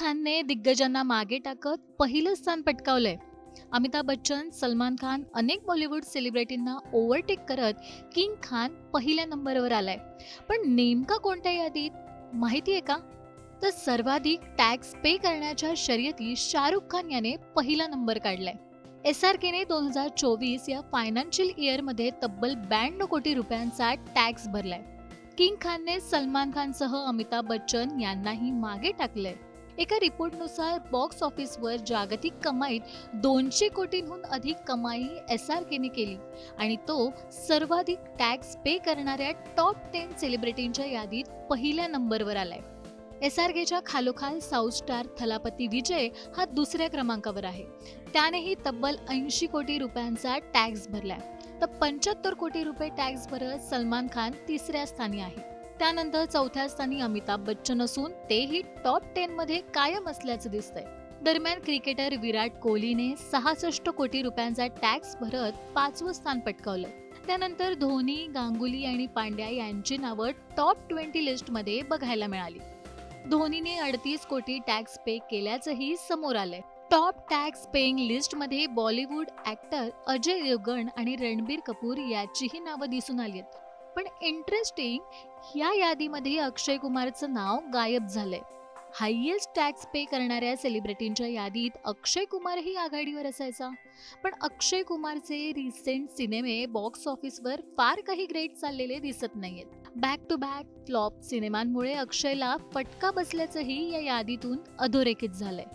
खानने दिग्गजांना मागे टाकत पहिलं स्थान पटकावलंय. अमिताभ बच्चन, सलमान खान अनेक बॉलिवूड सेलिब्रिटींना ओव्हरटेक करत किंग खान पहिल्या नंबरवर आलाय. पण नेमका कोणत्या यादीत माहितीये का? तर सर्वाधिक टॅक्स पे करण्याच्या शर्यतीत शाहरुख खान याने पहिला नंबर काढलाय. SRKने 2024 या फायनान्शियल इयरमध्ये तब्बल 92 कोटी रुपयांचा टॅक्स भरलाय. किंग खानने सलमान खानसह अमिताभ बच्चन यांनाही मागे टाकलंय. एका रिपोर्टनुसार बॉक्स ऑफिसवर जागतिक कमाईत 200 कोटींहून अधिक कमाई SRKने केली आणि तो सर्वाधिक टॅक्स पे करणाऱ्या टॉप 10 सेलिब्रिटींच्या यादीत पहिल्या नंबरवर आलाय. SRKच्या खालोखाल साऊथ स्टार थलापती विजय हा दुसऱ्या क्रमांकावर आहे. त्यानेही तब्बल 80 कोटी रुपयांचा टॅक्स भरलाय. तर 75 कोटी रुपये टॅक्स भरत सलमान खान तिसऱ्या स्थानी आहे. त्यानंतर चौथ्या स्थानी अमिताभ बच्चन असून तेही टॉप 10 मध्ये कायम असल्याचं दिसतंय. दरम्यान क्रिकेटर विराट कोहलीने 66 कोटी रुपयांचा टॅक्स भरत 5वं स्थान पटकावलंय. त्यानंतर धोनी, गांगुली आणि पांड्या यांची नावं टॉप 20 लिस्टमध्ये बघायला मिळाली. धोनीने 38 कोटी टॅक्स पे केल्याचंही समोर आलंय. टॉप टॅक्स पेइंग लिस्टमध्ये बॉलिवूड ऍक्टर अजय देवगण आणि रणबीर कपूर याचीही नावं दिसून आली आहेत. पण इंटरेस्टिंग, या यादीमध्ये अक्षय कुमारचं नाव गायब झालंय. हायएस्ट टॅक्स पे करणाऱ्या सेलिब्रिटींच्या यादीत अक्षय कुमारही आघाडीवर असायचा. पण अक्षय कुमारचे रिसेंट सिनेमे बॉक्स ऑफिसवर फार काही ग्रेट चाललेले दिसत नाहीयेत. बॅक टू बॅक फ्लॉप सिनेमांमुळे अक्षयला फटका बसल्याचंही या यादीतून अधोरेखित झालंय.